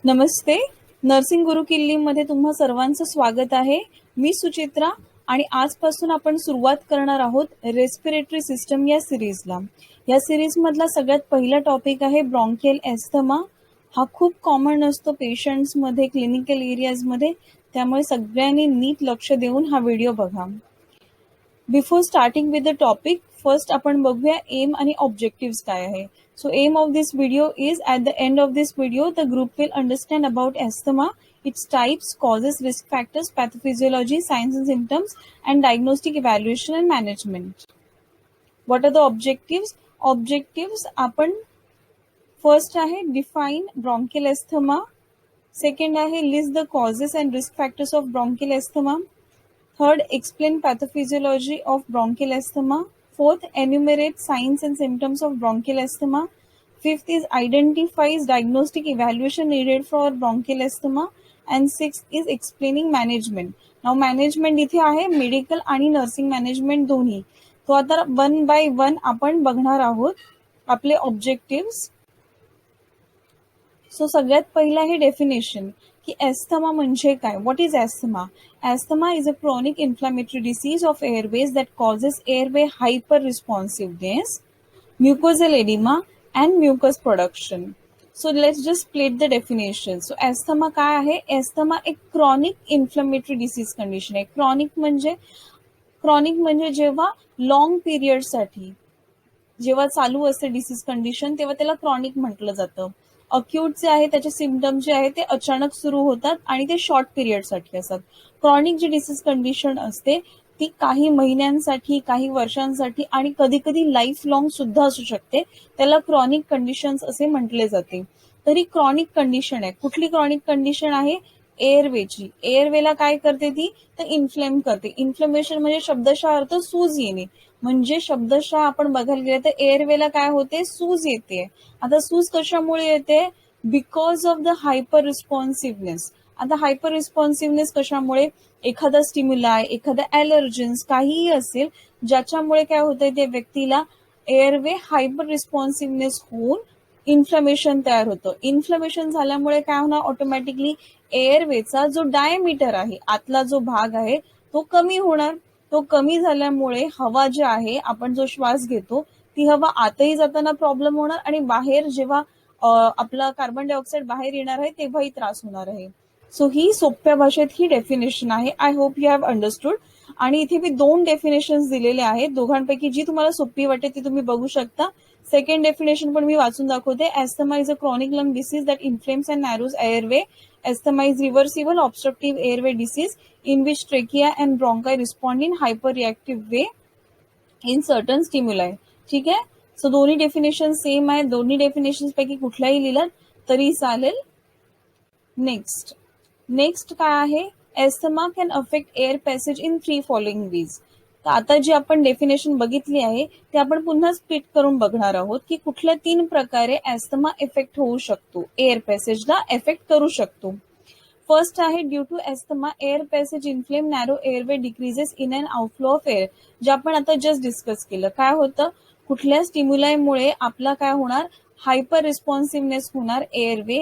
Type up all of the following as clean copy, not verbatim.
नमस्ते. Nursing गुरुकिल्लीमध्ये तुम्हा सर्वांचं स्वागत आहे. मी सुचित्रा आणि आजपासून आपण सुरुवात करणार आहोत रेस्पिरेटरी सिस्टम या सिरीजला. या सिरीज मधला सगळ्यात पहिला टॉपिक आहे ब्रॉन्कियल एस्थमा. हा खूप कॉमन असतो पेशंट्समध्ये, क्लिनिकल एरियाजमध्ये, त्यामुळे सगळ्यांनी नीट लक्ष देऊन हा व्हिडिओ बघा. Before starting with the topic, first आपण बघूया एम आणि ऑब्जेक्टिव्स काय आहे. So aim of this video is at the end of this video, the group will understand about asthma, its types, causes, risk factors, pathophysiology, signs and symptoms, and diagnostic evaluation and management. What are the objectives? Objectives आपण first आहे define bronchial asthma, second आहे list the causes and risk factors of bronchial asthma, third explain pathophysiology of bronchial asthma, fourth enumerate signs and symptoms of bronchial asthma, fifth is identifies diagnostic evaluation needed for bronchial asthma, and sixth is explaining management. Now management इथे आहे medical आणि nursing management दोन्ही. तो आता one by one आपण बघणार आहोत आपले ऑब्जेक्टिव्स. सो सगळ्यात पहिला आहे डेफिनेशन की एस्थमा म्हणजे काय. What is asthma? Asthma is a chronic inflammatory disease of airways that causes airway hyperresponsiveness, mucosal edema and mucus production. So let's just split the definition. So asthma काय आहे? Asthma एक chronic inflammatory disease condition आहे. Chronic म्हणजे जेव्हा long period साठी जेव्हा चालू असते डिसीज कंडिशन तेव्हा त्याला क्रॉनिक म्हटलं जातं. अक्यूट जे आहे त्याचे सिम्पटम जे आहे ते अचानक सुरू होतात आणि ते शॉर्ट पिरियडसाठी असतात. क्रॉनिक जी डिसीज कंडिशन असते ती काही महिन्यांसाठी, काही वर्षांसाठी आणि कधी कधी लाईफ लॉंग सुद्धा असू शकते. त्याला क्रॉनिक कंडिशन्स असे म्हटले जाते. तरी क्रॉनिक कंडिशन आहे. कुठली क्रॉनिक कंडिशन आहे? एअरवेची. एअरवेला काय करते ती? तर इन्फ्लेम करते. इन्फ्लेमेशन म्हणजे शब्दशः अर्थ सूज येणे. म्हणजे शब्दशः आपण बघायला गेलं तर एअरवेला काय होते? सूज येते. आता सूज कशामुळे येते? Because of the hyperresponsiveness. आता हायपर रिस्पॉन्सिव्हनेस कशामुळे? एखादा स्टिम्युलाय, एखादा ॲलर्जन्स काहीही असेल ज्याच्यामुळे काय होतंय त्या व्यक्तीला एअरवे हायपर रिस्पॉन्सिव्हनेस होऊन इन्फ्लमेशन तयार होतं. इन्फ्लमेशन झाल्यामुळे काय होणार? ऑटोमॅटिकली एअरवेचा जो डायमीटर आहे, आतला जो भाग आहे तो कमी होणार. तो कमी झाल्यामुळे हवा जी आहे, आपण जो श्वास घेतो ती हवा आतही जाताना प्रॉब्लेम होणार आणि बाहेर जेव्हा आपला कार्बन डायऑक्साईड बाहेर येणार आहे तेव्हाही त्रास होणार आहे. सो ही सोप्या भाषेत ही डेफिनेशन आहे. I hope you have understood. आणि इथे मी 2 डेफिनेशन दिलेले आहेत. दोघांपैकी जी तुम्हाला सोपी वाटते ती तुम्ही बघू शकता. सेकंड डेफिनेशन पण मी वाचून दाखवते. Asthma is a chronic lung disease that inflames and narrows airway. Asthma is reversible obstructive airway disease in which trachea and bronchi respond in hyperreactive way in certain stimuli. ठीक आहे. So दोन्ही definition same आहे. दोन्ही definition पैकी कुठलाही लिहिलं तरी चालेल. नेक्स्ट काय आहे? Asthma can affect air passage in 3 following veg. तर आता जी आपण डेफिनेशन बघितली आहे ते आपण पुन्हा स्प्लिट करून बघणार आहोत की कुठल्या 3 प्रकारे एस्थमा इफेक्ट होऊ शकतो, एअर पॅसेजला इफेक्ट करू शकतो. फर्स्ट आहे due to asthma air passage inflame narrow airway decreases in and outflow of air. जे आपण आता जस्ट डिस्कस केलं. काय होतं? कुठल्या स्टिम्युलायमुळे आपला काय होणार? हायपर रिस्पॉन्सिव्हनेस होणार. Airway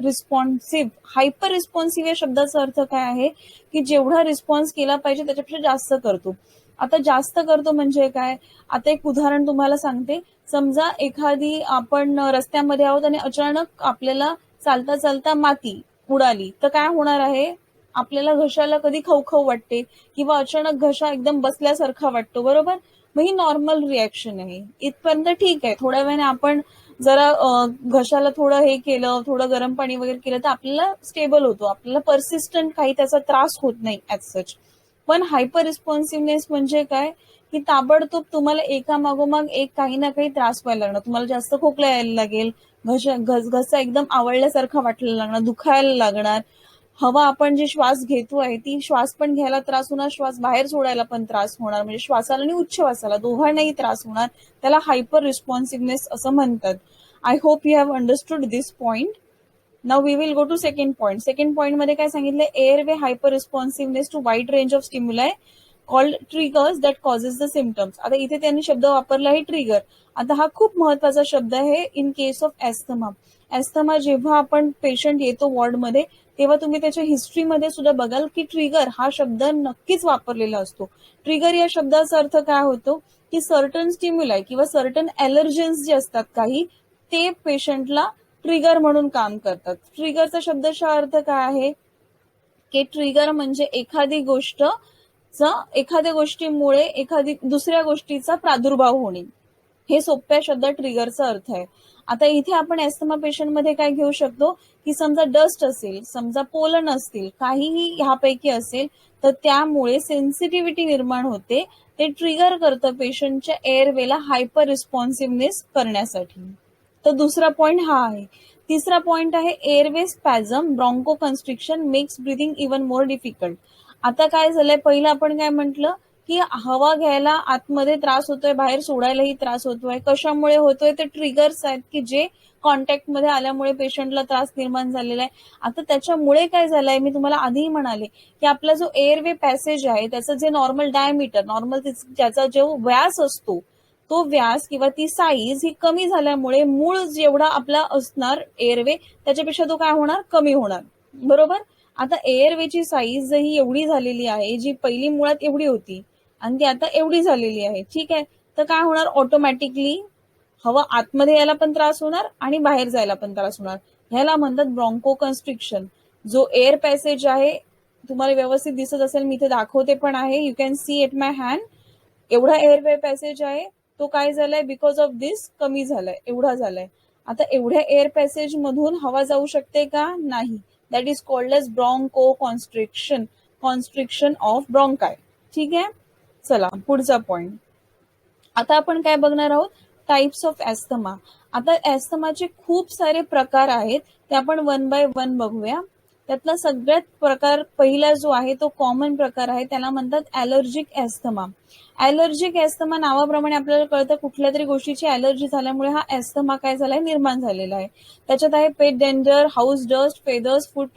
responsive. हायपर रिस्पॉन्सिव्ह या शब्दाचा अर्थ काय आहे? की जेवढा रिस्पॉन्स केला पाहिजे त्याच्यापेक्षा जास्त करतो. आता जास्त करतो म्हणजे काय? आता एक उदाहरण तुम्हाला सांगते. समजा एखादी आपण रस्त्यामध्ये आहोत आणि अचानक आपल्याला चालता चालता माती उडाली तर काय होणार आहे? आपल्याला घशाला कधी खवखव वाटते किंवा अचानक घसा एकदम बसल्यासारखा वाटतो, बरोबर? मग ही नॉर्मल रिॲक्शन आहे. इथपर्यंत ठीक आहे. थोड्या वेळाने आपण जरा घशाला थोडं हे केलं, थोडं गरम पाणी वगैरे केलं तर आपल्याला स्टेबल होतो. आपल्याला परसिस्टंट काही त्याचा त्रास होत नाही ऍज सच. पण हायपर रिस्पॉन्सिव्हनेस म्हणजे काय? की ताबडतोब तुम्हाला एका मागोमाग एक काही ना काही त्रास व्हायला लागणार. तुम्हाला जास्त खोकला यायला लागेल, घसा एकदम आवळल्यासारखा वाटायला लागणार, दुखायला लागणार. हवा आपण जी श्वास घेतो आहे ती श्वास पण घ्यायला त्रास होणार, श्वास बाहेर सोडायला पण त्रास होणार. म्हणजे श्वासाला आणि उच्छ्वासाला दोघांनाही त्रास होणार. त्याला हायपर रिस्पॉन्सिव्हनेस असं म्हणतात. I hope you have understood this point. Now we will go to second point. Second point मध्ये काय सांगितलं? Airway hyperresponsiveness to wide range of stimuli called triggers that causes the symptoms. आता इथे त्यांनी शब्द वापरला आहे ट्रिगर. आता हा खूप महत्वाचा शब्द आहे इन केस ऑफ एस्थमा. ॲस्थमा जेव्हा आपण पेशंट येतो वॉर्डमध्ये, तेव्हा तुम्ही त्याच्या हिस्ट्रीमध्ये सुद्धा बघाल की ट्रिगर हा शब्द नक्कीच वापरलेला असतो. ट्रिगर या शब्दाचा अर्थ काय होतो की सर्टन स्टिम्युलाय किंवा सर्टन ॲलर्जन्स जे असतात काही, ते पेशंटला ट्रिगर म्हणून काम करतात. ट्रिगरचा शब्दशः अर्थ काय आहे की ट्रिगर म्हणजे एखाद्या गोष्टीमुळे एखादी दुसऱ्या गोष्टीचा प्रादुर्भाव होणे, हे सोप्या शब्दात ट्रिगरचा अर्थ आहे. आता इथे आपण ॲस्थमा पेशंटमध्ये काय घेऊ शकतो की समजा डस्ट असेल, समजा पोलन असतील, काहीही ह्यापैकी असेल, तर त्यामुळे सेन्सिटिव्हिटी निर्माण होते. ते ट्रिगर करतं पेशंटच्या एअरवेला हायपर रिस्पॉन्सिव्हनेस करण्यासाठी. तर दुसरा पॉइंट हा आहे. तिसरा पॉइंट आहे airway spasm bronchoconstriction makes breathing even more difficult. आता काय झालंय, पहिलं आपण काय म्हटलं की हवा घ्यायला आतमध्ये त्रास होतोय, बाहेर सोडायलाही त्रास होतोय. कशामुळे होतोय, ते ट्रिगर्स आहेत की जे कॉन्टॅक्टमध्ये आल्यामुळे पेशंटला त्रास निर्माण झालेला आहे. आता त्याच्यामुळे काय झालंय, मी तुम्हाला आधीही म्हणाले की आपला जो एअरवे पॅसेज आहे त्याचं जे नॉर्मल डायमीटर, नॉर्मल त्याचा जो व्यास असतो, तो व्यास किंवा ती साईज ही कमी झाल्यामुळे मूळ जेवढा आपला असणार एअरवे, त्याच्यापेक्षा तो काय होणार, कमी होणार. बरोबर. आता एअरवेची साईज ही एवढी झालेली आहे, जी पहिली मुळात एवढी होती आणि ती आता एवढी झालेली आहे. ठीक आहे. तर काय होणार, ऑटोमॅटिकली हवा आतमध्ये यायला पण त्रास होणार आणि बाहेर जायला पण त्रास होणार. ह्याला म्हणतात ब्रॉन्को कन्स्ट्रिक्शन. जो एअर पॅसेज आहे, तुम्हाला व्यवस्थित दिसत असेल, मी इथे दाखवते पण आहे, you can see it my hand. एवढा एअरवे पॅसेज आहे, तो काय झालाय, बिकॉज ऑफ दिस कमी झालाय, एवढा झालाय. आता एवढ्या एअर पॅसेज मधून हवा जाऊ शकते का, नाही. That is called as bronchoconstriction, constriction of bronchi. ठीक आहे. चला पुढचा पॉइंट. आता आपण काय बघणार आहोत, टाइप्स ऑफ ॲस्थमा. आता ॲस्थमाचे खूप सारे प्रकार आहेत, ते आपण वन बाय वन बघूया. त्यातला सगळ्यात प्रकार पहिला जो आहे तो कॉमन प्रकार आहे, त्याला म्हणतात ॲलर्जिक ॲस्थमा. ॲलर्जिक ॲस्थमा नावाप्रमाणे आपल्याला कळतं, कुठल्या तरी गोष्टीची ॲलर्जी झाल्यामुळे हा ॲस्थमा काय झालाय, निर्माण झालेला आहे. त्याच्यात आहे pet dander, house dust, feathers, food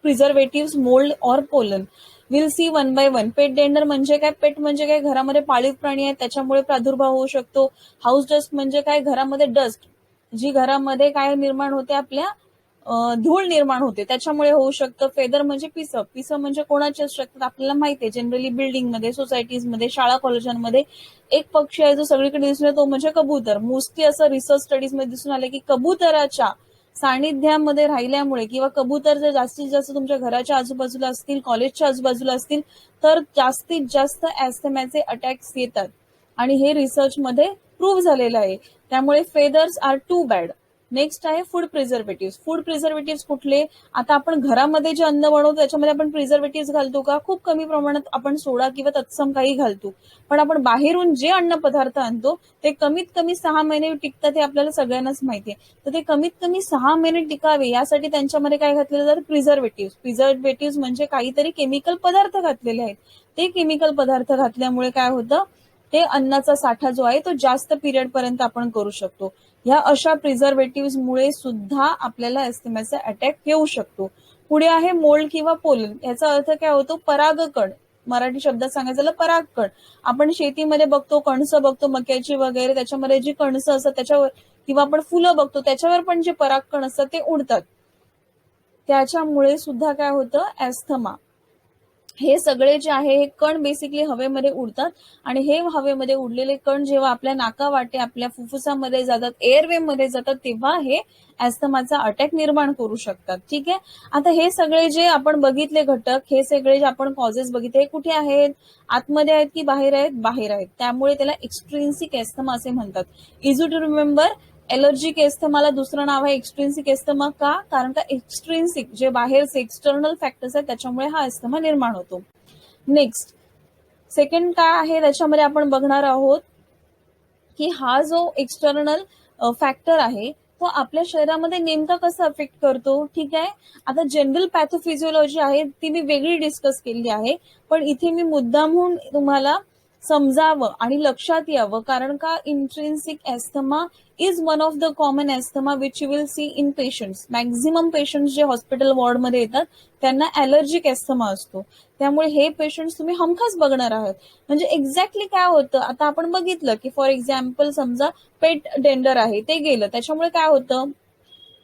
preservative, mould or pollen. Will see one by one. Pet dander म्हणजे काय, पेट म्हणजे काय, घरामध्ये पाळीव प्राणी आहे त्याच्यामुळे प्रादुर्भाव होऊ शकतो. हाऊस डस्ट म्हणजे काय, घरामध्ये डस्ट, जी घरामध्ये काय निर्माण होते, आपल्या धूळ निर्माण होते, त्याच्यामुळे होऊ शकतं. फेदर म्हणजे पिसं. पिसं म्हणजे कोणाचे असू शकतात, आपल्याला माहिती आहे, जनरली बिल्डिंगमध्ये, सोसायटीजमध्ये, शाळा कॉलेजांमध्ये एक पक्षी आहे जो सगळीकडे दिसून येतो, तो म्हणजे कबूतर. मोस्टली असं रिसर्च स्टडीज मध्ये दिसून आलं की कबुतराच्या सानिध्यामध्ये राहिल्यामुळे किंवा कबूतर जर जास्तीत जास्त तुमच्या घराच्या आजूबाजूला असतील, कॉलेजच्या आजूबाजूला असतील, तर जास्तीत जास्त ॲस्थमाचे अटॅक्स येतात आणि हे रिसर्चमध्ये प्रूव्ह झालेलं आहे. त्यामुळे feathers are too bad. Next आहे फूड प्रिझर्वेटिव्ह. फूड प्रिझर्वेटिव्ह कुठले, आता आपण घरामध्ये जे अन्न बनवतो त्याच्यामध्ये आपण प्रिझर्वेटिव्ह घालतो का, खूप कमी प्रमाणात आपण सोडा किंवा तत्सम काही घालतो. पण आपण बाहेरून जे अन्न पदार्थ आणतो ते कमीत कमी 6 महिने टिकतात, हे आपल्याला सगळ्यांनाच माहिती आहे. तर ते कमीत कमी 6 महिने टिकावे यासाठी त्यांच्यामध्ये काय घातलेलं जातं, प्रिझर्वेटिव्ह. प्रिझर्वेटिव्ह म्हणजे काहीतरी केमिकल पदार्थ घातलेले आहेत. ते केमिकल पदार्थ घातल्यामुळे काय होतं, ते अन्नाचा साठा जो आहे तो जास्त पिरियड पर्यंत आपण करू शकतो. ह्या अशा प्रिझर्वेटिव्ह मुळे सुद्धा आपल्याला ॲस्थमाचा अटॅक येऊ शकतो. पुढे आहे मोल्ड किंवा पोलन. याचा अर्थ काय होतो, परागकण. मराठी शब्दात सांगायचं झालं परागकण. आपण शेतीमध्ये बघतो, कणसं बघतो मक्याची वगैरे, त्याच्यामध्ये जी कणसं असतात त्याच्यावर, किंवा आपण फुलं बघतो त्याच्यावर पण जे परागकण असतात ते उडतात. त्याच्यामुळे सुद्धा काय होतं, ॲस्थमा. हे सगळे जे आहे हे कण बेसिकली हवेमध्ये उडतात आणि हे हवेमध्ये उडलेले कण जेव्हा आपल्या नाकावाटे, आपल्या फुफ्फुसामध्ये जातात, एअरवे मध्ये जातात, तेव्हा हे ॲस्थमाचा अटॅक निर्माण करू शकतात. ठीक आहे. आता हे सगळे जे आपण बघितले घटक, हे सगळे जे आपण कॉजेस बघितले, हे कुठे आहेत, आतमध्ये आहेत की बाहेर आहेत, बाहेर आहेत. त्यामुळे त्याला एक्स्ट्रिन्सिक ॲस्थमा असे म्हणतात. इझी टू रिमेंबर, एलर्जिक ॲस्थमाला दुसरं नाव आहे एक्स्ट्रिन्सिक ॲस्थमा. का, कारण का एक्स्ट्रिन्सिक जे बाहेरचे एक्सटर्नल फॅक्टर्स आहेत त्याच्यामुळे हा ॲस्थमा निर्माण होतो. नेक्स्ट सेकंड काय आहे, त्याच्यामध्ये आपण बघणार आहोत की हा जो एक्सटर्नल फॅक्टर आहे तो आपल्या शरीरामध्ये नेमका कसा अफेक्ट करतो. ठीक आहे. आता जनरल पॅथोफिजिओलॉजी आहे ती मी वेगळी डिस्कस केली आहे, पण इथे मी मुद्दामहून तुम्हाला समजावं आणि लक्षात यावं, कारण का intrinsic asthma is one of the common asthma which you will see in patients. Maximum patients जे हॉस्पिटल वॉर्डमध्ये येतात त्यांना ॲलर्जिक ॲस्थमा असतो. त्यामुळे हे पेशंट्स तुम्ही हमखास बघणार आहात. म्हणजे एक्झॅक्टली काय होतं, आता आपण बघितलं की फॉर एक्झाम्पल समजा पेट डेंडर आहे ते गेलं, त्याच्यामुळे काय होतं,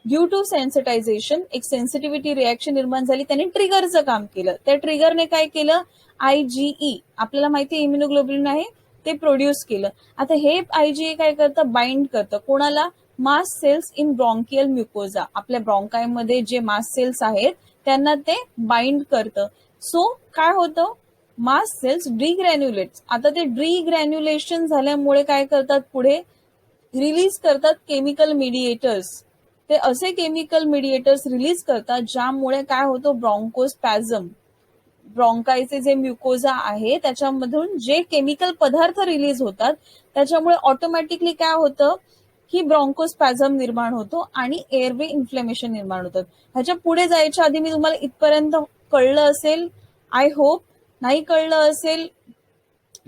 ड्यू टू सेन्सिटायझेशन एक सेन्सिटिव्हिटी रिॲक्शन निर्माण झाली, त्याने ट्रिगरचं काम केलं. त्या ट्रिगरने काय केलं, IgE आपल्याला माहिती इम्युनोग्लोब्युलिन आहे ते प्रोड्यूस केलं. आता हे IgE काय करतं, बाइंड करतं कोणाला, मास्ट सेल्स इन ब्रॉन्कियल म्युकोजा, आपल्या ब्रॉन्कायमध्ये जे मास्ट सेल्स आहेत त्यांना ते बाइंड करतं. सो काय होतं, मास्ट सेल्स डिग्रॅन्युलेट्स. आता ते डिग्रॅन्युलेशन झाल्यामुळे काय करतात, पुढे रिलीज करतात केमिकल मिडिएटर्स. ते असे केमिकल मिडिएटर्स रिलीज करतात ज्यामुळे काय होतं, ब्रॉन्कोस्पॅझम, ब्रॉन्कायचे जे म्युकोजा आहे त्याच्यामधून जे केमिकल पदार्थ रिलीज होतात त्याच्यामुळे ऑटोमॅटिकली काय होतं की ब्रॉन्कोस्पॅझम निर्माण होतो आणि एअरवे इन्फ्लेमेशन निर्माण होतं. ह्याच्या पुढे जायच्या आधी मी तुम्हाला इथपर्यंत कळलं असेल, आय होप. नाही कळलं असेल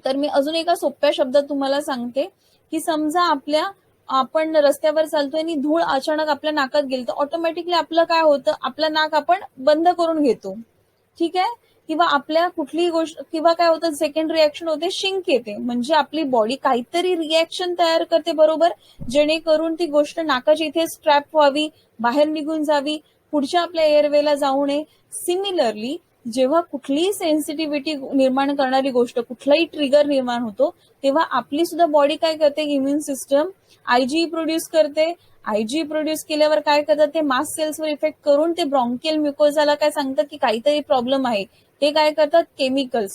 तर मी अजून एका सोप्या शब्दात तुम्हाला सांगते की समजा आपण रस्त्यावर चालतोय आणि धूळ अचानक आपल्या नाकात गेली तर ऑटोमॅटिकली आपलं काय होतं, आपलं नाक आपण बंद करून घेतो, ठीक आहे. किंवा आपल्या कुठलीही गोष्ट किंवा काय होतं, सेकंड रिॲक्शन होते, शिंक येते, म्हणजे आपली बॉडी काहीतरी रिॲक्शन तयार करते बरोबर, जेणेकरून ती गोष्ट नाकाच्या इथे स्ट्रॅप व्हावी, बाहेर निघून जावी, पुढच्या आपल्या एअरवेला जाऊ नये. सिमिलरली जेव्हा कुठलीही सेन्सिटिव्हिटी निर्माण करणारी गोष्ट, कुठलाही ट्रिगर निर्माण होतो, तेव्हा आपली सुद्धा बॉडी काय करते, इम्युन सिस्टम IgE प्रोड्यूस करते. IgE प्रोड्यूस केल्यावर काय करतात, ते मास्ट सेल्सवर इफेक्ट करून ते ब्रॉन्कियल म्युकोजाला काय सांगतात की काहीतरी प्रॉब्लेम आहे. ते काय करतात,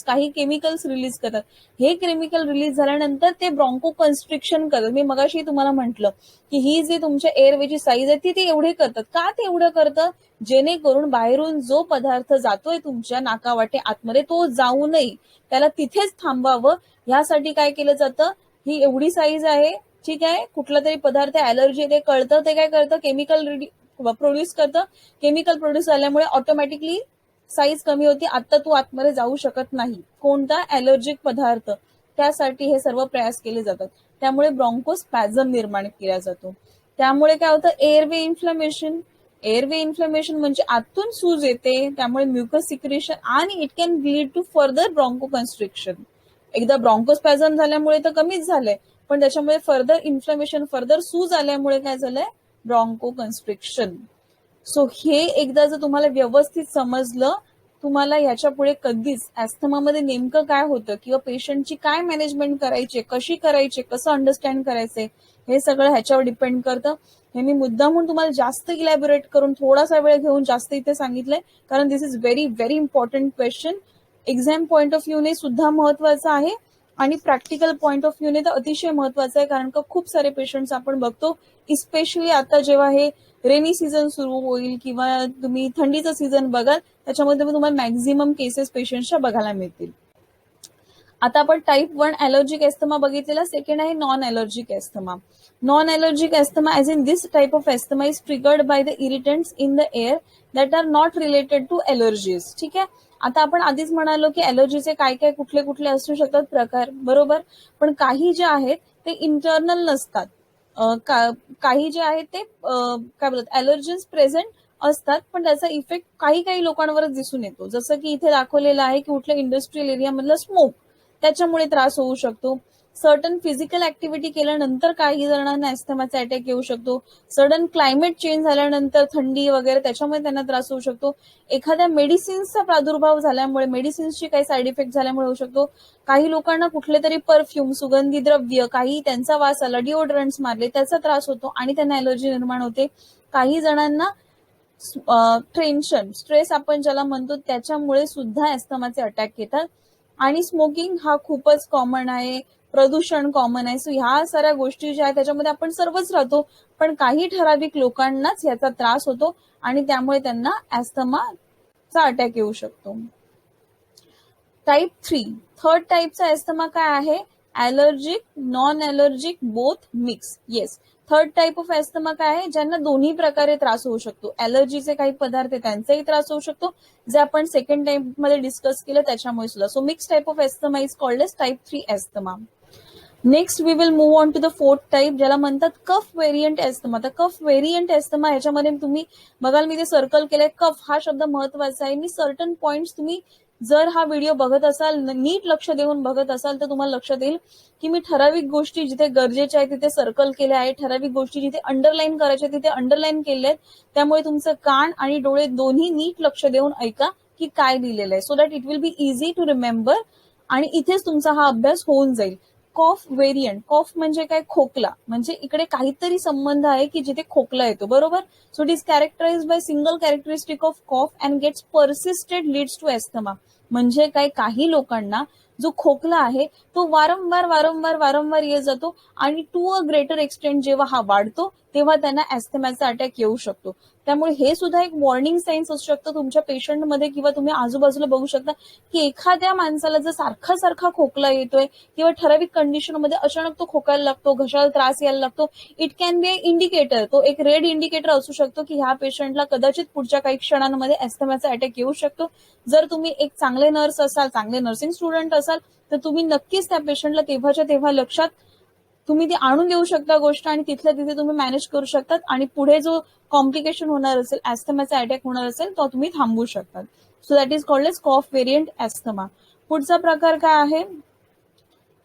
काही केमिकल्स रिलीज करतात. हे केमिकल रिलीज झाल्यानंतर ते ब्रॉन्को कन्स्ट्रिक्शन करतात. मी मगाशी तुम्हाला म्हटलं की ही जी तुमच्या एअरवेची साईज आहे ती एवढे करतात. का ते एवढं करतं, जेणेकरून बाहेरून जो पदार्थ जातोय तुमच्या नाकावाटे आतमध्ये तो जाऊ नये, त्याला तिथेच थांबावं, यासाठी काय केलं जातं, ही एवढी साईज आहे, ठीक आहे, कुठला तरी पदार्थ ऍलर्जी ते कळतं, ते काय करतं, केमिकल प्रोड्यूस करतं. केमिकल प्रोड्यूस झाल्यामुळे ऑटोमॅटिकली साईज कमी होती, आता तू आतमध्ये जाऊ शकत नाही, कोणता ऍलर्जिक पदार्थ, त्यासाठी हे सर्व प्रयास केले जातात. त्यामुळे ब्रॉन्कोस्पॅझम निर्माण केला जातो. त्यामुळे काय होतं, एअरवे इन्फ्लमेशन. एअरवे इन्फ्लमेशन म्हणजे आतून सूज येते, त्यामुळे म्युकस सिक्रेशन आणि it can lead to further bronchoconstriction. एकदा ब्रॉन्कोस्पॅझम झाल्यामुळे तर कमीच झालंय, पण त्याच्यामुळे फर्दर इन्फ्लमेशन, फर्दर सूज आल्यामुळे काय झालंय, ब्रॉन्को कन्स्ट्रिक्शन. सो हे एकदा जर तुम्हाला व्यवस्थित समजलं, तुम्हाला ह्याच्या पुढे कधीच ॲस्थमामध्ये नेमकं काय होतं किंवा पेशंटची काय मॅनेजमेंट करायची, कशी करायची, कसं अंडरस्टँड करायचंय, हे सगळं ह्याच्यावर डिपेंड करतं. हे मी मुद्दामून तुम्हाला जास्त इलॅबोरेट करून थोडासा वेळ घेऊन जास्त इथे सांगितलंय, कारण this is very very important question. Exam point of व्ह्यूने सुद्धा महत्वाचं आहे आणि प्रॅक्टिकल पॉइंट ऑफ व्ह्यूने तर अतिशय महत्वाचं आहे, कारण का खूप सारे पेशंट्स आपण बघतो, इस्पेशली आता जेव्हा हे रेनी सीझन सुरू होईल किंवा तुम्ही थंडीचं सीझन बघाल, त्याच्यामध्ये तुम्हाला मॅक्झिमम केसेस पेशंटच्या बघायला मिळतील. आता आपण टाईप 1 ॲलर्जिक एस्थमा बघितलेला, सेकंड आहे non allergic asthma. Non allergic asthma as in this type of asthma is triggered by the irritants in the air that are not related to allergies. ठीक आहे, आता आपण आधीच म्हणालो की ॲलर्जीचे काय काय कुठले कुठले असू शकतात प्रकार, बरोबर, पण काही जे आहेत ते इंटरनल नसतात. काही जे आहेत ते काय बोलतात, ॲलर्जीन्स प्रेझेंट असतात, पण त्याचा इफेक्ट काही काही लोकांवरच दिसून येतो. जसं की इथे दाखवलेलं आहे की कुठल्या इंडस्ट्रियल एरियामधलं स्मोक, त्याच्यामुळे त्रास होऊ शकतो. सर्टन फिजिकल ऍक्टिव्हिटी केल्यानंतर काही जणांना ॲस्थमाचा अटॅक येऊ शकतो. सडन क्लायमेट चेंज झाल्यानंतर थंडी वगैरे त्याच्यामुळे त्यांना त्रास होऊ शकतो. एखाद्या मेडिसिन्सचा प्रादुर्भाव झाल्यामुळे, मेडिसिन्सची काही साईड इफेक्ट झाल्यामुळे होऊ शकतो. काही लोकांना कुठले तरी परफ्यूम, सुगंधी द्रव्य, काही त्यांचा वास आला, डिओड्रंट्स मारले, त्याचा त्रास होतो आणि त्यांना ॲलर्जी निर्माण होते. काही जणांना टेन्शन, स्ट्रेस आपण ज्याला म्हणतो, त्याच्यामुळे सुद्धा ॲस्थमाचे अटॅक येतात. आणि स्मोकिंग हा खूपच कॉमन आहे, प्रदूषण कॉमन आहे. सो ह्या साऱ्या गोष्टी ज्या आहेत त्याच्यामध्ये आपण सर्वच राहतो, पण काही ठराविक लोकांनाच याचा त्रास होतो आणि त्यामुळे त्यांना ॲस्थमाचा अटॅक येऊ शकतो. टाईप 3, थर्ड टाईपचा ॲस्थमा काय आहे, allergic, non allergic, both mix. Yes, third type of asthma काय आहे, ज्यांना दोन्ही प्रकारे त्रास होऊ शकतो. ॲलर्जीचे काही पदार्थ त्यांचाही त्रास होऊ शकतो, जे आपण सेकंड टाईप मध्ये डिस्कस केलं त्याच्यामुळे सुद्धा. So mix type of asthma is called as type 3 asthma. Next we will move on to the fourth type, ज्याला म्हणतात कफ व्हेरियंट ॲस्थमा. तर कफ व्हेरियंट ॲस्थमा ह्याच्यामध्ये तुम्ही बघाल, मी ते सर्कल केलंय, कफ हा शब्द महत्वाचा आहे. मी सर्टन पॉइंट्स तुम्ही जर हा व्हिडिओ बघत असाल, नीट लक्ष देऊन बघत असाल, तर तुम्हाला लक्षात येईल की मी ठराविक गोष्टी जिथे गरजेच्या आहेत तिथे सर्कल केल्या आहे, ठराविक गोष्टी जिथे अंडरलाईन करायच्या तिथे अंडरलाईन केल्या आहेत. त्यामुळे तुमचं कान आणि डोळे दोन्ही नीट लक्ष देऊन ऐका की काय लिहिलेलं आहे, so that it will be easy to remember, आणि इथेच तुमचा हा अभ्यास होऊन जाईल. कॉफ व्हेरियंट, कॉफ म्हणजे काय, खोकला, म्हणजे इकडे काहीतरी संबंध आहे की जिथे खोकला येतो, बरोबर. So it is characterize by single characteristic of cough and gets persisted leads to asthma. म्हणजे काय, काही लोकांना जो खोकला आहे तो वारंवार वारंवार वारंवार येत जातो, आणि टू अ ग्रेटर एक्सटेंट जेव्हा हा वाढतो तेव्हा त्यांना एस्थमाचा अटॅक येऊ शकतो. त्यामुळे हे सुद्धा एक वॉर्निंग साईन्स असू शकतं तुमच्या पेशंटमध्ये, किंवा तुम्ही आजूबाजूला बघू शकता की एखाद्या माणसाला जर सारखा सारखा खोकला येतोय किंवा ठराविक कंडिशनमध्ये अचानक तो खोकायला लागतो, घशाला त्रास यायला लागतो, इट कॅन बी इंडिकेटर, तो एक रेड इंडिकेटर असू शकतो की ह्या पेशंटला कदाचित पुढच्या काही क्षणांमध्ये एस्थमाचा अटॅक येऊ शकतो. जर तुम्ही एक चांगले नर्स असाल, चांगले नर्सिंग स्टुडंट असाल, तर तुम्ही नक्कीच त्या पेशंटला तेव्हाच्या तेव्हा लक्षात तुम्ही ती आणून देऊ शकता गोष्ट, आणि तिथल्या तिथे तुम्ही मॅनेज करू शकतात, आणि पुढे जो कॉम्प्लिकेशन होणार असेल, एस्थमाचा अटॅक होणार असेल, तो तुम्ही थांबवू शकतात. So that is called as cough variant asthma. पुढचा प्रकार काय आहे,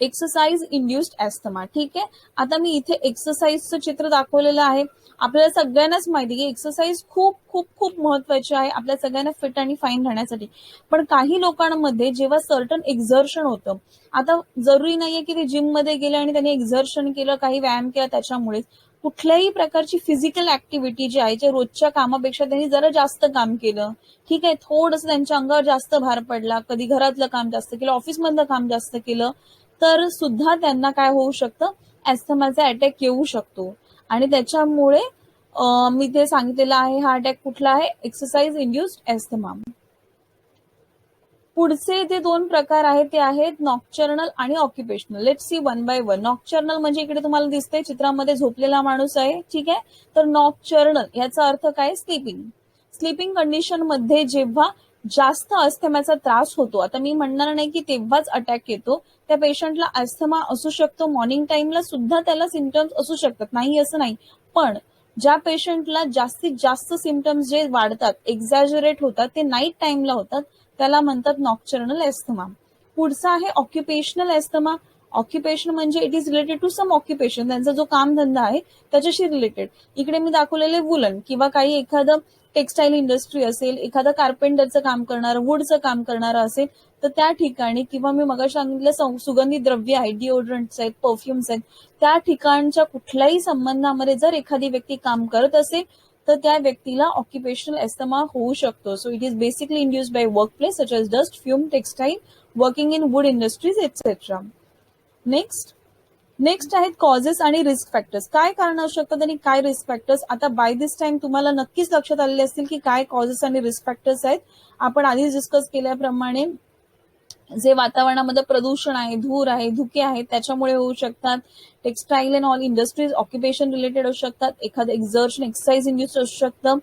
एक्सरसाइज इंड्युस्ड एस्थमा. ठीक आहे, आता मी इथे एक्सरसाइजचं चित्र दाखवलेलं आहे. आपल्याला सगळ्यांनाच माहिती की एक्सरसाइज खूप खूप खूप महत्वाची आहे आपल्या सगळ्यांना फिट आणि फाईन राहण्यासाठी. पण काही लोकांमध्ये जेव्हा सर्टन एक्झर्शन होतं, आता जरुरी नाहीये की ते जिम मध्ये गेले आणि त्यांनी एक्झर्शन केलं, काही व्यायाम केला त्याच्यामुळेच. कुठल्याही प्रकारची फिजिकल ऍक्टिव्हिटी जी आहे, जे रोजच्या कामापेक्षा त्यांनी जरा जास्त काम केलं, ठीक आहे, थोडंसं त्यांच्या अंगावर जास्त भार पडला, कधी घरातलं काम जास्त केलं, ऑफिसमधलं काम जास्त केलं, तर सुद्धा त्यांना काय होऊ शकतं, एस्थमाचा अटॅक येऊ शकतो. आणि त्याच्यामुळे मी ते सांगितलेलं आहे, हा अटॅक कुठला आहे, एक्सरसाइज इंड्युस्ड एस्थमा. पुढचे जे दोन प्रकार आहेत ते आहेत नॉक्चर्नल आणि occupational. Let's see one by one. Nocturnal म्हणजे इकडे तुम्हाला दिसतंय चित्रामध्ये झोपलेला माणूस आहे, ठीक आहे. तर नॉक्चर्नल याचा अर्थ काय, स्लीपिंग. स्लीपिंग कंडिशन मध्ये जेव्हा जास्त अस्थमाचा त्रास होतो, आता मी म्हणणार नाही की तेव्हाच अटॅक येतो, त्या पेशंटला अस्थमा असू शकतो, मॉर्निंग टाइमला सुद्धा त्याला सिम्पटम्स असू शकतात, नाही असं नाही. पण ज्या पेशंटला जास्तीत जास्त सिम्पटम्स जे वाढतात, एक्झॅजरेट होतात, ते नाईट टाइमला होतात, त्याला म्हणतात नॉक्चर्नल एस्थमा. पुढचा आहे ऑक्युपेशनल एस्थमा. ऑक्युपेशन म्हणजे it is related to some occupation, त्यांचा जो कामधंदा आहे त्याच्याशी रिलेटेड. इकडे मी दाखवलेले वुलन किंवा काही एखादं टेक्सटाईल इंडस्ट्री असेल, एखादं कार्पेंटरचं काम करणारं, वुडचं काम करणारं असेल, तर त्या ठिकाणी, किंवा मी मगाशी सांगितलं सुगंधी द्रव्य आहेत, डिओड्रंट्स आहेत, परफ्युम्स आहेत, त्या ठिकाणच्या कुठल्याही संबंधामध्ये जर एखादी व्यक्ती काम करत असेल तर त्या व्यक्तीला ऑक्युपेशनल एस्थमा होऊ शकतो. So it is basically induced by work place such as dust, fume, textile, working in would industries etcetera. Next आहेत कॉजेस आणि रिस्क फॅक्टर्स. काय कारण असू शकतात आणि काय रिस्क फॅक्टर्स. आता बाय दिस टाइम तुम्हाला नक्कीच लक्षात आलेले असतील की काय कॉजेस आणि रिस्क फॅक्टर्स आहेत. आपण आधीच डिस्कस केल्याप्रमाणे जे वातावरणामध्ये प्रदूषण आहे, धूर आहे, धुके आहेत, त्याच्यामुळे होऊ शकतात. Textile and all industries occupation related असू शकतात. एखादं एक्झर्शन, एक्सरसाइज इंड्युस्ड असू शकतं.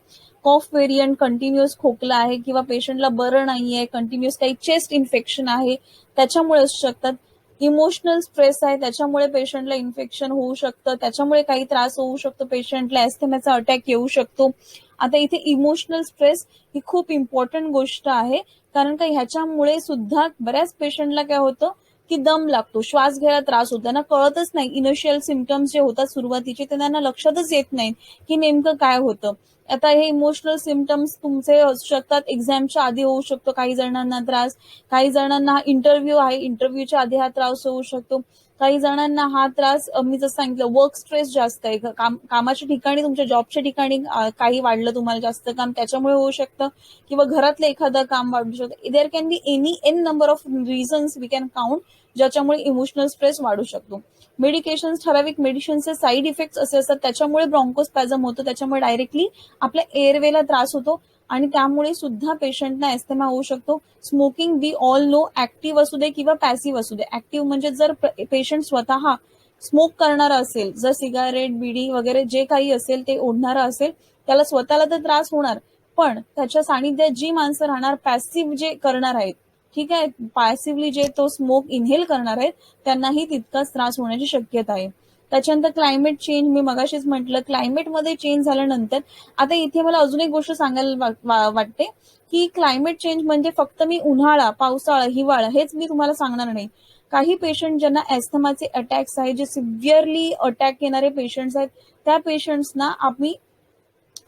कॉफ व्हेरियंट, कंटिन्युअस खोकला आहे किंवा पेशंटला बरं नाहीये, कंटिन्युअस काही चेस्ट इन्फेक्शन आहे, त्याच्यामुळे असू शकतात. इमोशनल स्ट्रेस आहे, त्याच्यामुळे पेशंटला इन्फेक्शन होऊ शकतं, त्याच्यामुळे काही त्रास होऊ शकतो पेशंटला, एस्थमाचा अटॅक येऊ शकतो. आता इथे इमोशनल स्ट्रेस ही खूप इम्पॉर्टंट गोष्ट आहे, कारण का ह्याच्यामुळे सुद्धा बऱ्याच पेशंटला काय होतं की दम लागतो, श्वास घ्यायला त्रास होतो, त्यांना कळतच नाही. इनिशियल सिम्पटम्स जे होतात सुरुवातीचे ते त्यांना लक्षातच येत नाही की नेमकं काय होतं. आता हे इमोशनल सिम्पटम्स तुमचे असू शकतात, एक्झामच्या आधी होऊ शकतो काही जणांना त्रास, काही जणांना इंटरव्ह्यू आहे, इंटरव्ह्यूच्या आधी हा त्रास होऊ शकतो, काही जणांना हा त्रास मी जसं सांगितलं वर्क स्ट्रेस जास्त आहे, कामाच्या ठिकाणी, तुमच्या जॉबच्या ठिकाणी काही वाढलं तुम्हाला जास्त काम, त्याच्यामुळे होऊ शकतं, किंवा घरातलं एखादं काम वाढू शकतं. There can be an number of reasons we can count ज्याच्यामुळे इमोशनल स्ट्रेस वाढू शकतो. मेडिकेशन, ठराविक मेडिसिनचे साईड इफेक्ट्स असे असतात, त्याच्यामुळे ब्रॉन्कोस्पॅझम होतो, त्याच्यामुळे डायरेक्टली आपल्या एअरवेला त्रास होतो आणि त्यामुळे सुद्धा पेशंटना एस्थमा होऊ शकतो. Smoking we all know, active असू दे किंवा पॅसिव्ह असू दे. ऍक्टिव्ह म्हणजे जर पेशंट स्वतः स्मोक करणारा असेल, जर सिगारेट, बिडी वगैरे जे काही असेल ते ओढणारा असेल, त्याला स्वतःला तर त्रास होणार, पण त्याच्या सानिध्यात जी माणसं राहणार, पॅसिव्ह जे करणार आहेत, ठीक आहे, पॅसिव्हली जे तो स्मोक इनहेल करणार आहेत, त्यांनाही तितकाच त्रास होण्याची शक्यता आहे. त्याच्यानंतर क्लायमेट चेंज, मी मगाशीच म्हटलं क्लायमेटमध्ये चेंज झाल्यानंतर आता इथे मला अजून एक गोष्ट सांगायला वाटते की क्लायमेट चेंज म्हणजे फक्त मी उन्हाळा, पावसाळा, हिवाळा हेच मी तुम्हाला सांगणार नाही. काही पेशंट ज्यांना ॲस्थमाचे अटॅक्स आहेत, जे सिव्हिअरली अटॅक येणारे पेशंट्स आहेत, त्या पेशंट्सना आम्ही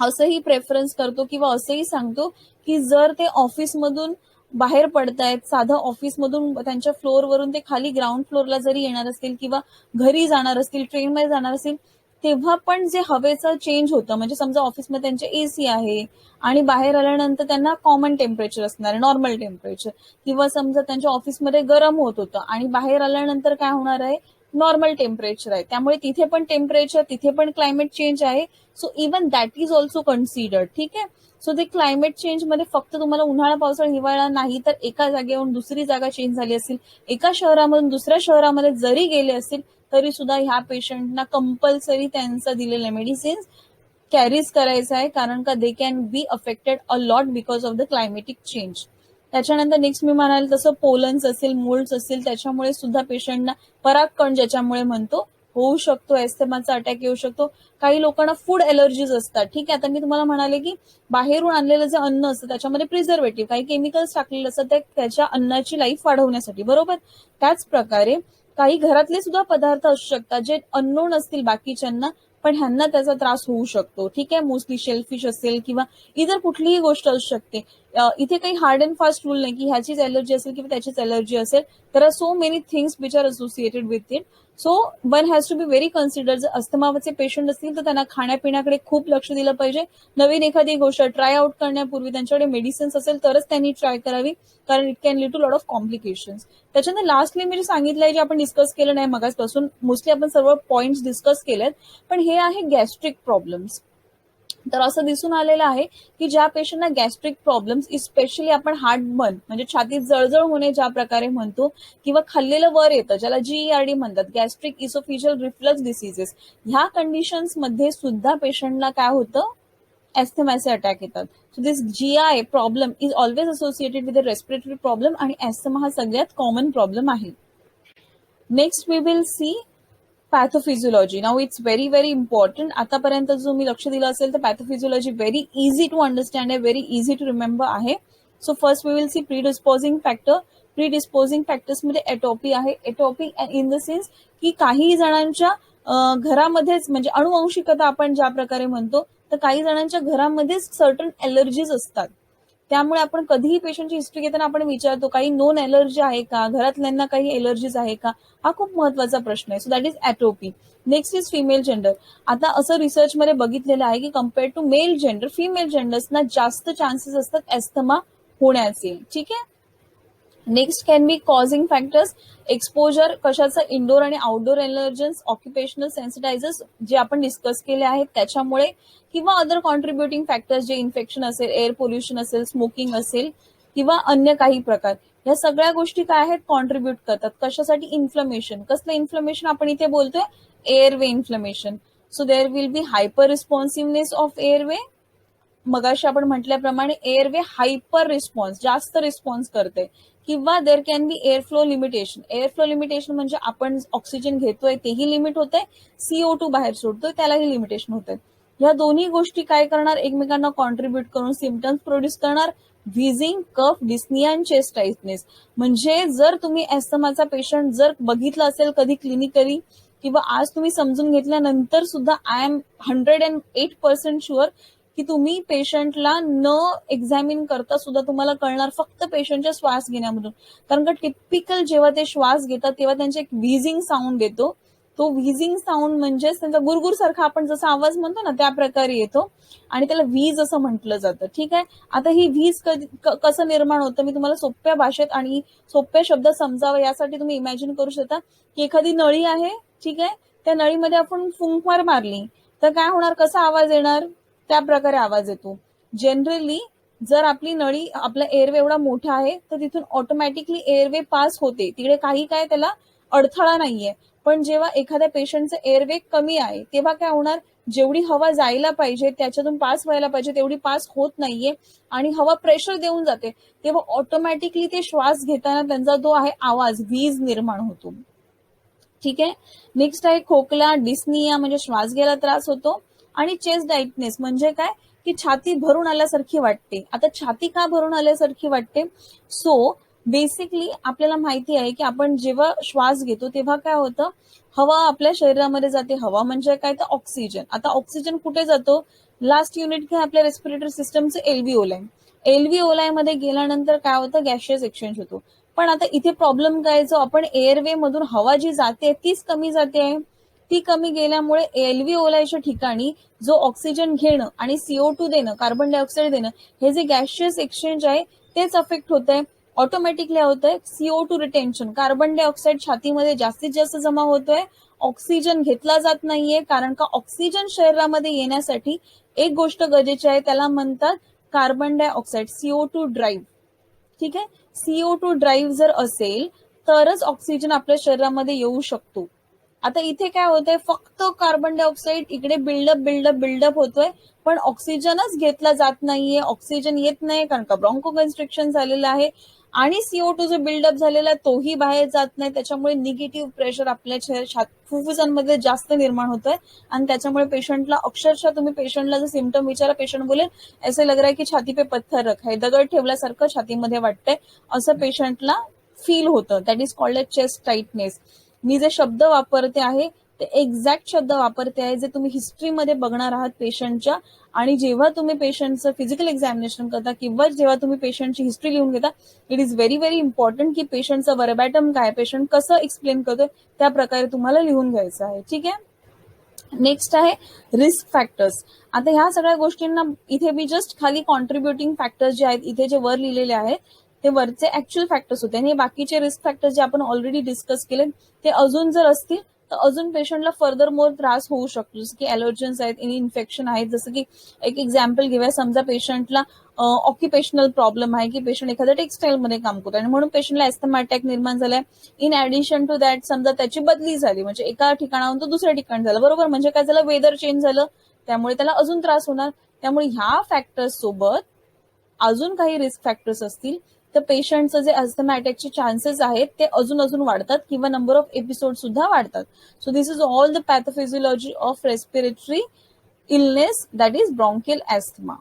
असंही प्रेफरन्स करतो किंवा असंही सांगतो की जर ते ऑफिसमधून बाहेर पडतायत, साधं ऑफिसमधून त्यांच्या फ्लोअरवरून ते खाली ग्राउंड फ्लोअरला जरी येणार असतील किंवा घरी जाणार असतील, ट्रेनमध्ये जाणार असतील, तेव्हा पण जे हवेचं चेंज होतं, म्हणजे समजा ऑफिसमध्ये त्यांचे एसी आहे आणि बाहेर आल्यानंतर त्यांना कॉमन टेम्परेचर असणार आहे, नॉर्मल टेम्परेचर, किंवा समजा त्यांच्या ऑफिसमध्ये गरम होत होतं आणि बाहेर आल्यानंतर काय होणार आहे, नॉर्मल टेम्परेचर आहे. त्यामुळे तिथे पण टेम्परेचर, तिथे पण क्लायमेट चेंज आहे. So even that is also considered. ठीक आहे. सो ते क्लायमेट चेंज मध्ये फक्त तुम्हाला उन्हाळा, पावसाळा, हिवाळा नाही, तर एका जागेवरून दुसरी जागा चेंज झाली असेल, एका शहरामधून दुसऱ्या शहरामध्ये जरी गेले असतील तरी सुद्धा ह्या पेशंटना कंपल्सरी त्यांचं दिलेलं मेडिसिन कॅरीज करायचं आहे, कारण का they can be affected a lot because of the climatic change. त्याच्यानंतर नेक्स्ट मी म्हणाल तसं पोलन्स असेल, मोल्ड्स असेल, त्याच्यामुळे सुद्धा पेशंटना परागकण ज्याच्यामुळे म्हणतो होऊ शकतो, ॲस्थमाचा अटॅक येऊ शकतो. काही लोकांना फूड एलर्जीज असतात. ठीक आहे. आता मी तुम्हाला म्हणाले की बाहेरून आणलेलं जे अन्न असतं त्याच्यामध्ये प्रिझर्वेटिव्ह, काही केमिकल्स टाकलेले असतात त्याच्या अन्नाची लाईफ वाढवण्यासाठी, बरोबर. त्याच प्रकारे काही घरातले सुद्धा पदार्थ असू शकतात जे अननोन असतील बाकीच्यांना, पण ह्यांना त्याचा त्रास होऊ शकतो. ठीक आहे. मोस्टली शेलफिश असेल किंवा इतर कुठलीही गोष्ट असू शकते. इथे काही हार्ड अँड फास्ट रूल नाही की ह्याचीच एलर्जी असेल किंवा त्याचीच एलर्जी असेल. There are so many things which are associated with it. So one has to be very consider. जर अस्थमाचे पेशंट असतील तर त्यांना खाण्यापिण्याकडे खूप लक्ष दिलं पाहिजे. नवीन एखादी गोष्ट ट्राय आउट करण्यापूर्वी त्यांच्याकडे मेडिसिन्स असेल तरच त्यांनी ट्राय करावी, कारण it can lead to lot of complications. त्याच्यानंतर लास्टली मी जे सांगितलंय, जे आपण डिस्कस केलं नाही मगाचपासून, मोस्टली आपण सर्व पॉइंट्स डिस्कस केलेत, पण हे आहे गॅस्ट्रिक प्रॉब्लेम्स. तर असं दिसून आलेलं आहे की ज्या पेशंटना गॅस्ट्रिक प्रॉब्लेम्स, इस्पेशली आपण हार्टबर्न म्हणजे छातीत जळजळ होणे ज्या प्रकारे म्हणतो, किंवा खाल्लेलं वर येतं ज्याला GERD म्हणतात, गॅस्ट्रिक इसोफिजियल रिफ्लक्स डिसीजेस, ह्या कंडिशन्स मध्ये सुद्धा पेशंटला काय होतं, ॲस्थमाचे अटॅक येतात. So this GI problem is always associated with respiratory problem, आणि ॲस्थमा हा सगळ्यात कॉमन प्रॉब्लेम आहे. Next we will see pathophysiology. Now it's very very important. आतापर्यंत जो मी लक्ष दिलं असेल तर pathophysiology very easy to understand आहे, व्हेरी इझी टू रिमेंबर आहे. So first we will see predisposing factor. प्रीडिस्पोजिंग factors मध्ये एटोपी आहे. एटोपी इन द सेन्स की काही जणांच्या घरामध्येच, म्हणजे अनुवंशिकता आपण ज्या प्रकारे म्हणतो, तर काही जणांच्या घरामध्येच सर्टन एलर्जीज असतात. त्यामुळे आपण कधीही पेशंटची हिस्ट्री घेताना आपण विचारतो काही नोन एलर्जी आहे का, घरातल्यांना काही एलर्जीज आहे का, हा खूप महत्वाचा प्रश्न आहे. So that is atopy. Next is female gender. आता असं रिसर्चमध्ये बघितलेलं आहे की compared to male gender, female जेंडर्सना जास्त चान्सेस असतात ॲस्थमा होण्याचे. ठीक आहे. Next can be causing factors. Exposure कशाचं, इंडोर आणि आउटडोर एलर्जन्स, ऑक्युपेशनल सेन्सिटायझर्स जे आपण डिस्कस केले आहेत त्याच्यामुळे, किंवा अदर कॉन्ट्रीब्युटिंग फॅक्टर्स जे इन्फेक्शन असेल, एअर पोल्युशन असेल, स्मोकिंग असेल, किंवा अन्य काही प्रकार. या सगळ्या गोष्टी काय आहेत, कॉन्ट्रीब्युट करतात. कशासाठी, इन्फ्लमेशन. कसलं इन्फ्लमेशन आपण इथे बोलतोय, airway inflammation. So there will be hyper responsiveness of airway. मगाशी आपण म्हटल्याप्रमाणे एअरवे हायपर रिस्पॉन्स, जास्त रिस्पॉन्स करते, किंवा there can be air flow limitation. Air flow limitation म्हणजे आपण ऑक्सिजन घेतोय तेही लिमिट होतंय, CO2 बाहेर सोडतोय त्यालाही लिमिटेशन होतंय. या दोन्ही गोष्टी काय करणार, एकमेकांना कॉन्ट्रीब्युट करून सिम्पटम्स प्रोड्यूस करणार, व्हिजिंग, कफ, डिस्निया आणि चेस्ट टाइटनेस. म्हणजे जर तुम्ही ॲस्थमाचा पेशंट जर बघितला असेल कधी क्लिनिकली, किंवा आज तुम्ही समजून घेतल्यानंतर सुद्धा आय एम 108% शुअर की तुम्ही पेशंटला न एक्झामिन करता सुद्धा तुम्हाला कळणार फक्त पेशंटच्या श्वास घेण्यामधून. कारण का टिपिकल जेव्हा ते श्वास घेतात तेव्हा त्यांचे एक व्हिजिंग साऊंड येतो. तो व्हिजिंग साऊंड म्हणजेच त्यांचा गुरगुर सारखा आपण जसा आवाज म्हणतो ना त्या प्रकारे येतो, आणि त्याला व्हीज असं म्हटलं जातं. ठीक आहे. आता ही व्हीज कसं निर्माण होतं मी तुम्हाला सोप्या भाषेत आणि सोप्या शब्दात समजावं यासाठी तुम्ही इमॅजिन करू शकता की एखादी नळी आहे. ठीक आहे. त्या नळीमध्ये आपण फुंकमार मारली तर काय होणार, कसा आवाज येणार, त्या प्रकारे आवाज येतो. जनरली जर आपली नळी, आपला एअरवे एवढा मोठा आहे तर तिथून ऑटोमॅटिकली एअरवे पास होते, तिकडे काही काय त्याला अडथळा नाहीये. पण जेव्हा एखाद्या पेशंटचं एअरवे कमी आहे तेव्हा काय होणार, जेवढी हवा जायला पाहिजे त्याच्यातून पास व्हायला पाहिजे तेवढी पास होत नाहीये, आणि हवा प्रेशर देऊन जाते, तेव्हा ऑटोमॅटिकली ते श्वास घेताना त्यांचा जो आहे आवाज, व्हीज निर्माण होतो. ठीक आहे. नेक्स्ट आहे खोकला, डिस्निया म्हणजे श्वास घ्यायला त्रास होतो, आणि चेस्ट टाइटनेस म्हणजे काय, की छाती भरून आल्यासारखी वाटते. आता छाती का भरून आल्यासारखी वाटते? सो बेसिकली आपल्याला माहिती आहे की आपण जेव्हा श्वास घेतो तेव्हा काय होतं, हवा आपल्या शरीरामध्ये जाते. हवा म्हणजे काय, तर ऑक्सिजन. आता ऑक्सिजन कुठे जातो? लास्ट युनिट काय आपल्या रेस्पिरेटरी सिस्टमचं एल्व्हिओलाय. एल्व्हिओलाय मध्ये गेल्यानंतर काय होतं, गॅशियस एक्सचेंज होतो. पण आता इथे प्रॉब्लेम काय, जो आपण एअरवे मधून हवा जी जाते तीच कमी जाते आहे. ती कमी गेल्यामुळे एल्व्हिओलायच्या ठिकाणी जो ऑक्सिजन घेणं आणि CO2 देणं, कार्बन डायऑक्साईड देणं, हे जे गॅशियस एक्सचेंज आहे तेच अफेक्ट होत आहे. ऑटोमॅटिकली होतंय CO2 रिटेन्शन, कार्बन डायऑक्साईड छातीमध्ये जास्तीत जास्त जमा होतोय, ऑक्सिजन घेतला जात नाहीये. कारण का ऑक्सिजन शरीरामध्ये येण्यासाठी एक गोष्ट गरजेची आहे, त्याला म्हणतात कार्बन डायऑक्साईड, CO2 ड्राईव्ह. ठीक आहे. CO2 ड्राईव्ह जर असेल तरच ऑक्सिजन आपल्या शरीरामध्ये येऊ शकतो. आता इथे काय होतंय, फक्त कार्बन डायऑक्साईड इकडे बिल्डअप होतोय, पण ऑक्सिजनच घेतला जात नाहीये. ऑक्सिजन येत नाही कारण का ब्रॉन्को कन्स्ट्रिक्शन झालेलं आहे, आणि CO2 जो बिल्डअप झालेला आहे तोही बाहेर जात नाही. त्याच्यामुळे निगेटिव्ह प्रेशर आपल्या फुफ्फुसांमध्ये जास्त निर्माण होतोय, आणि त्याच्यामुळे पेशंटला अक्षरशः, तुम्ही पेशंटला जर सिम्पटम विचारा, पेशंट बोलेल ऐसे लग रहा है की छाती पे पत्थर रखा है, दगड ठेवल्यासारखं छातीमध्ये वाटतंय, असं पेशंटला फील होतं. That is called a chest tightness. मी जे शब्द वापरते आहे ते एक्झॅक्ट शब्द वापरते आहे जे तुम्ही हिस्ट्रीमध्ये बघणार आहात पेशंटच्या. आणि जेव्हा तुम्ही पेशंटचं फिजिकल एक्झामिनेशन करता किंवा जेव्हा तुम्ही पेशंटची हिस्ट्री लिहून घेता, it is very very important की पेशंटचं वर्बॅटम काय, पेशंट कसं एक्सप्लेन करतोय, त्या प्रकारे तुम्हाला लिहून घ्यायचं आहे. ठीक आहे. नेक्स्ट आहे रिस्क फॅक्टर्स. आता ह्या सगळ्या गोष्टींना इथे मी जस्ट खाली कॉन्ट्रीब्युटिंग फॅक्टर्स जे आहेत इथे जे वर लिहिलेले आहेत ते वरचे ऍक्च्युअल फॅक्टर्स होते, आणि बाकीचे रिस्क फॅक्टर्स जे आपण ऑलरेडी डिस्कस केले ते अजून जर असतील तर अजून पेशंटला फर्दर मोर त्रास होऊ शकतो. जसं की अलर्जन्स आहेत, इन्फेक्शन आहेत. जसं की एक एक्झाम्पल घेऊया, समजा पेशंटला ऑक्युपेशनल प्रॉब्लेम आहे, की पेशंट एखाद्या टेक्सटाईल मध्ये काम करतो आणि म्हणून पेशंटला एस्थमा अटॅक निर्माण झालाय. इन ऍडिशन टू दॅट समजा त्याची बदली झाली, म्हणजे एका ठिकाणाहून तो दुसऱ्या ठिकाणी झाला, बरोबर, म्हणजे काय झालं, वेदर चेंज झालं, त्यामुळे त्याला अजून त्रास होणार. त्यामुळे ह्या फॅक्टर्स सोबत अजून काही रिस्क फॅक्टर्स असतील तर पेशंटचं जे अस्थमा अटॅकचे चान्सेस आहेत ते अजून अजून वाढतात, किंवा नंबर ऑफ एपिसोड सुद्धा वाढतात. So this is all the pathophysiology of respiratory illness, that is bronchial asthma.